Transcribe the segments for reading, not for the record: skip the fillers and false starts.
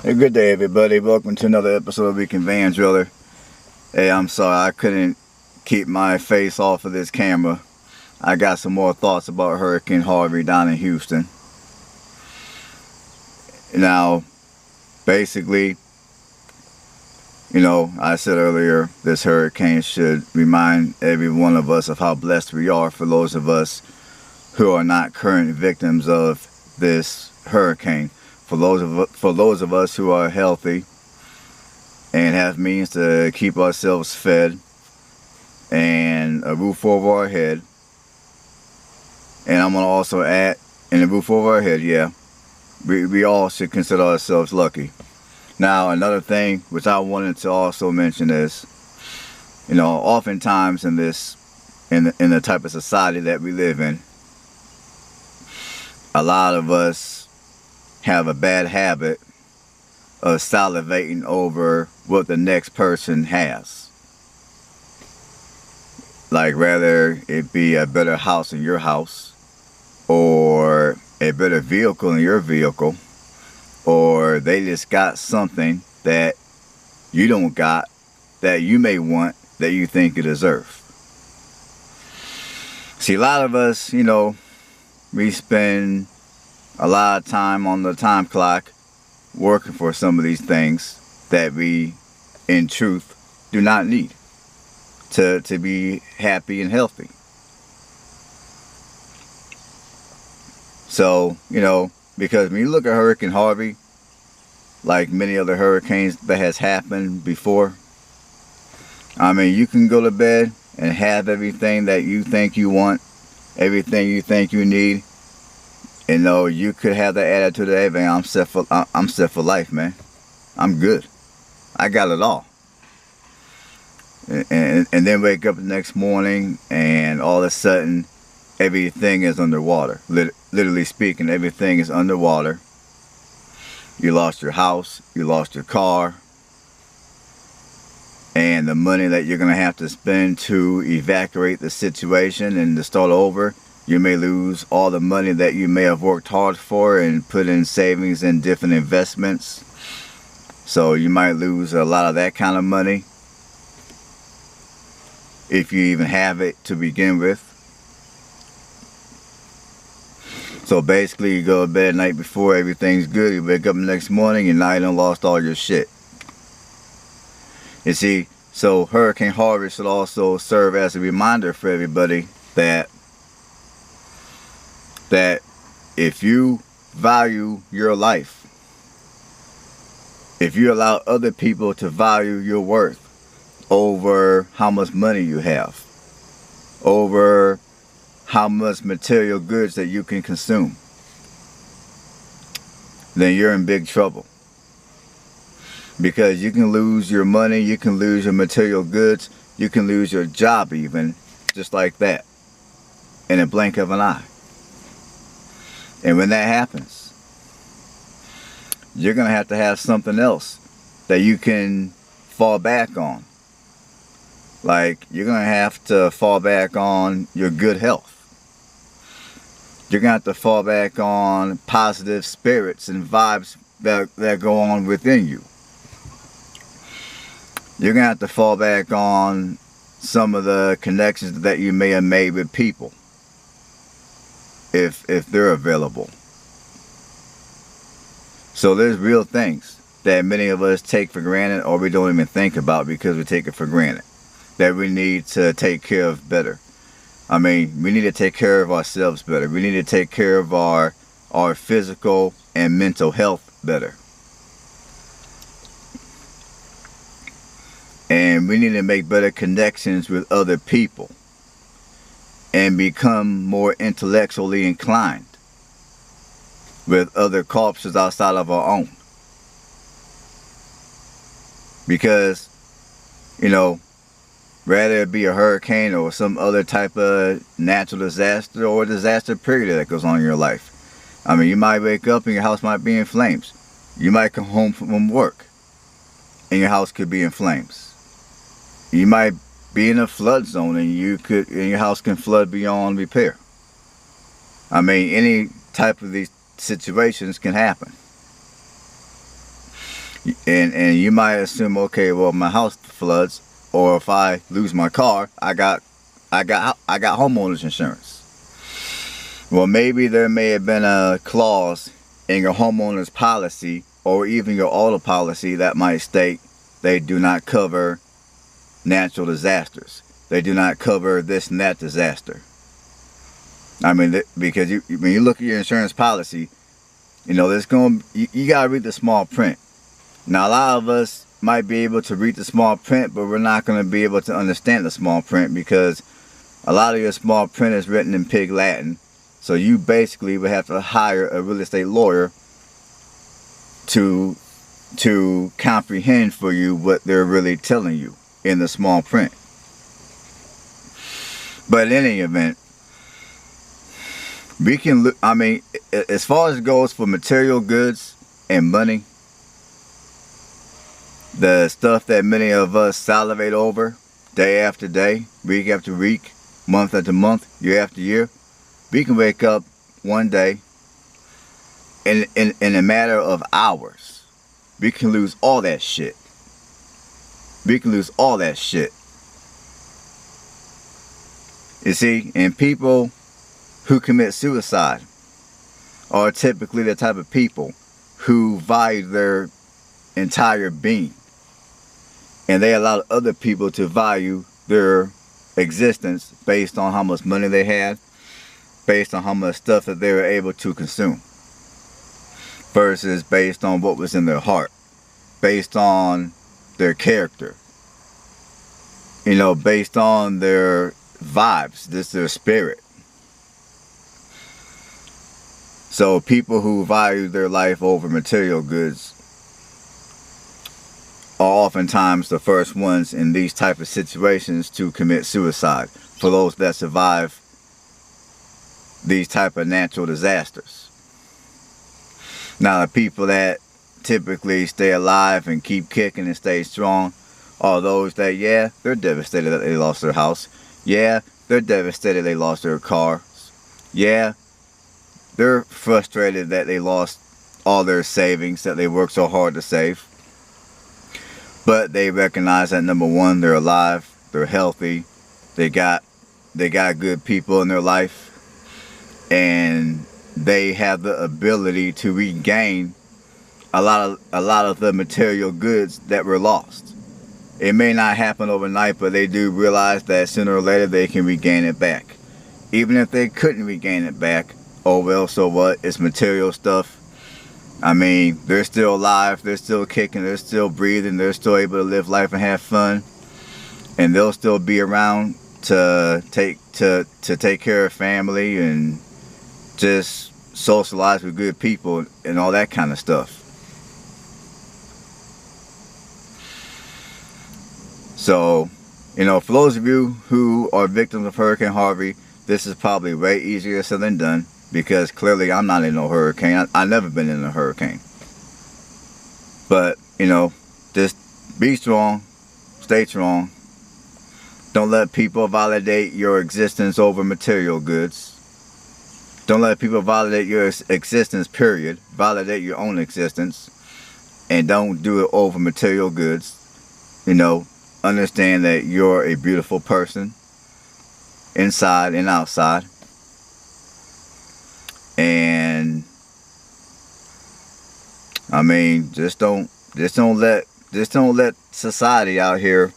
Hey, good day, everybody. Welcome to another episode of Weekend Van Driller. Hey, I'm sorry I couldn't keep my face off of this camera. I got some more thoughts about Hurricane Harvey down in Houston. Now, basically, I said earlier, this hurricane should remind every one of us of how blessed we are for those of us who are not current victims of this hurricane. For those of us who are healthy and have means to keep ourselves fed and a roof over our head, and I'm gonna also add, and a roof over our head, yeah, we all should consider ourselves lucky. Now, another thing which I wanted to also mention is, oftentimes in the type of society that we live in, a lot of us have a bad habit of salivating over what the next person has. Like, whether it be a better house in your house, or a better vehicle in your vehicle, or they just got something that you don't got that you may want, that you think you deserve. See, a lot of us, we spend a lot of time on the time clock working for some of these things that we, in truth, do not need to be happy and healthy. So, because when you look at Hurricane Harvey, like many other hurricanes that has happened before, I mean, you can go to bed and have everything that you think you want, everything you think you need. You could have the attitude of, hey man, I'm set for life, man. I'm good. I got it all. And then wake up the next morning and all of a sudden everything is underwater. Literally speaking, everything is underwater. You lost your house, you lost your car, and the money that you're going to have to spend to evacuate the situation and to start over, you may lose all the money that you may have worked hard for and put in savings and different investments. So you might lose a lot of that kind of money, if you even have it to begin with. So basically, you go to bed the night before, everything's good. You wake up the next morning and now you done lost all your shit. You see, so Hurricane Harvey should also serve as a reminder for everybody that if you value your life, if you allow other people to value your worth over how much money you have, over how much material goods that you can consume, then you're in big trouble. Because you can lose your money, you can lose your material goods, you can lose your job even, just like that, in a blink of an eye. And when that happens, you're going to have something else that you can fall back on. Like, you're going to have to fall back on your good health. You're going to have to fall back on positive spirits and vibes that go on within you. You're going to have to fall back on some of the connections that you may have made with people, if they're available. So there's real things that many of us take for granted, or we don't even think about because we take it for granted, that we need to take care of better. I mean, we need to take care of ourselves better. We need to take care of our physical and mental health better. And we need to make better connections with other people and become more intellectually inclined with other cultures outside of our own. Because, rather it be a hurricane or some other type of natural disaster or disaster period that goes on in your life. I mean, you might wake up and your house might be in flames. You might come home from work and your house could be in flames. You might be in a flood zone and your house can flood beyond repair. I mean, any type of these situations can happen. And you might assume, okay, well, my house floods, or if I lose my car, I got homeowners insurance. Well, maybe there may have been a clause in your homeowner's policy or even your auto policy that might state they do not cover natural disasters. They do not cover this and that disaster. I mean, because when you look at your insurance policy, you know, you gotta read the small print. Now, a lot of us might be able to read the small print, but we're not going to be able to understand the small print because a lot of your small print is written in Pig Latin. So you basically would have to hire a real estate lawyer to comprehend for you what they're really telling you in the small print. But in any event, we can look, I mean, as far as it goes for material goods and money, the stuff that many of us salivate over day after day, week after week, month after month, year after year, we can wake up one day in a matter of hours. We can lose all that shit. We can lose all that shit. You see, and people who commit suicide are typically the type of people who value their entire being. And they allow other people to value their existence based on how much money they had, based on how much stuff that they were able to consume, versus based on what was in their heart, based on their character, you know, based on their vibes, just their spirit. So people who value their life over material goods are oftentimes the first ones in these type of situations to commit suicide, for those that survive these type of natural disasters. Now, the people that typically stay alive and keep kicking and stay strong are those that, yeah, they're devastated that they lost their house. Yeah, they're devastated they lost their car. Yeah, they're frustrated that they lost all their savings that they worked so hard to save. But they recognize that, number one, they're alive, they're healthy, they got good people in their life, and they have the ability to regain a lot of the material goods that were lost. It may not happen overnight, but they do realize that sooner or later they can regain it back. Even if they couldn't regain it back, oh well, so what? It's material stuff. I mean, they're still alive, they're still kicking, they're still breathing, they're still able to live life and have fun, and they'll still be around to take care of family and just socialize with good people and all that kind of stuff. So, you know, for those of you who are victims of Hurricane Harvey, this is probably way easier said than done, because clearly I'm not in no hurricane. I've never been in a hurricane. But, you know, just be strong, stay strong. Don't let people validate your existence over material goods. Don't let people validate your existence, period. Validate your own existence. And don't do it over material goods. You know, understand that you're a beautiful person, inside and outside. And I mean, just don't let society out here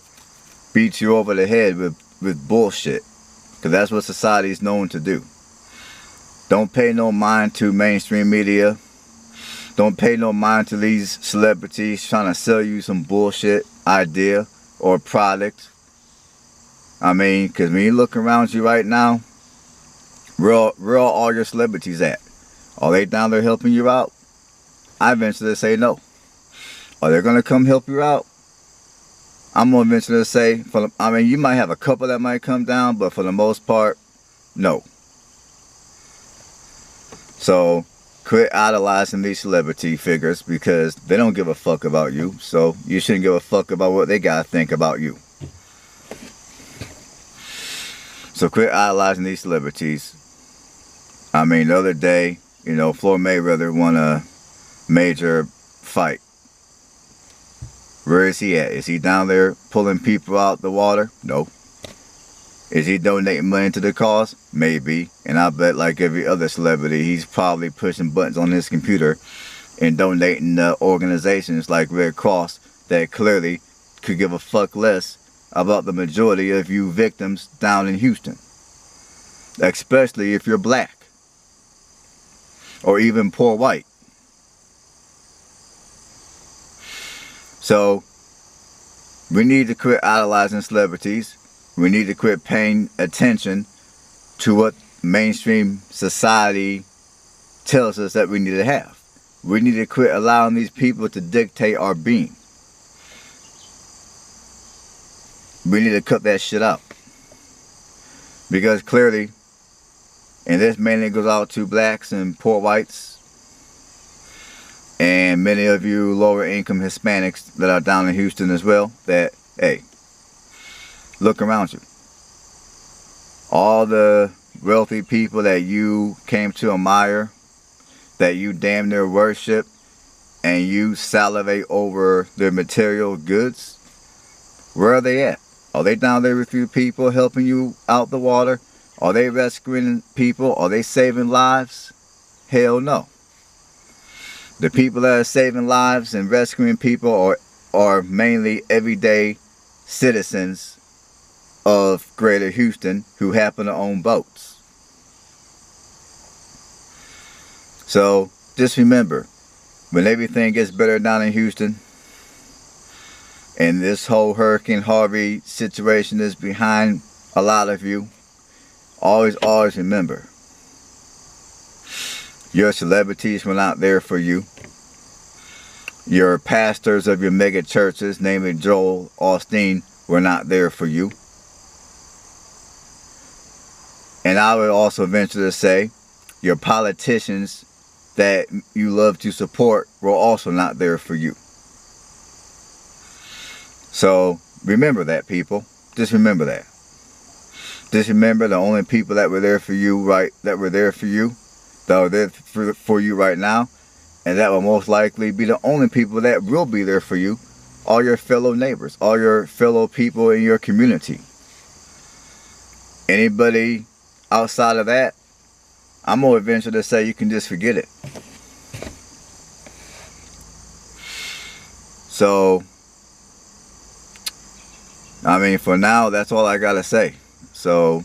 beat you over the head with bullshit, because that's what society is known to do. Don't pay no mind to mainstream media. Don't pay no mind to these celebrities trying to sell you some bullshit idea or product. I mean, because when you look around you right now, where are all your celebrities at? Are they down there helping you out? I venture to say no. Are they going to come help you out? I'm going to venture to say, I mean, you might have a couple that might come down, but for the most part, no. So, quit idolizing these celebrity figures, because they don't give a fuck about you. So, you shouldn't give a fuck about what they got to think about you. So, quit idolizing these celebrities. I mean, the other day, you know, Floyd Mayweather won a major fight. Where is he at? Is he down there pulling people out the water? No. Is he donating money to the cause? Maybe. And I bet, like every other celebrity, he's probably pushing buttons on his computer and donating to organizations like Red Cross that clearly could give a fuck less about the majority of you victims down in Houston. Especially if you're black. Or even poor white. So, we need to quit idolizing celebrities. We need to quit paying attention to what mainstream society tells us that we need to have. We need to quit allowing these people to dictate our being. We need to cut that shit out. Because clearly, and this mainly goes out to blacks and poor whites, and many of you lower income Hispanics that are down in Houston as well, that, hey, look around you. All the wealthy people that you came to admire, that you damn near worship, and you salivate over their material goods, where are they at? Are they down there with you people helping you out the water? Are they rescuing people? Are they saving lives? Hell no. The people that are saving lives and rescuing people are mainly everyday citizens of Greater Houston who happen to own boats. So just remember, when everything gets better down in Houston, and this whole Hurricane Harvey situation is behind a lot of you, always remember, your celebrities were not there for you. Your pastors of your mega churches, namely Joel Osteen, were not there for you. And I would also venture to say, your politicians that you love to support were also not there for you. So remember that, people. Just remember that. Just remember the only people that were there for you, that are there for you right now, and that will most likely be the only people that will be there for you, are your fellow neighbors, all your fellow people in your community. Anybody outside of that, I'm going to venture to say you can just forget it. So, I mean, for now, that's all I got to say. So,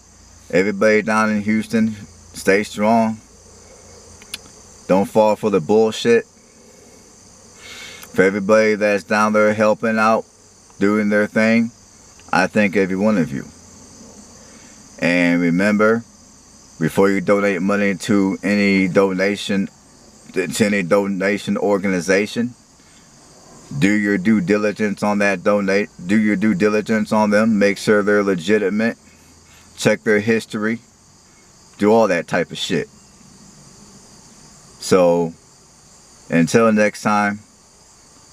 everybody down in Houston, stay strong. Don't fall for the bullshit. For everybody that's down there helping out, doing their thing, I thank every one of you. And remember, before you donate money to any donation organization, do your due diligence on that do your due diligence on them. Make sure they're legitimate. Check their history. Do all that type of shit. So, until next time,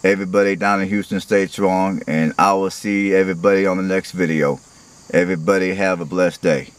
everybody down in Houston, stay strong, and I will see everybody on the next video. Everybody have a blessed day.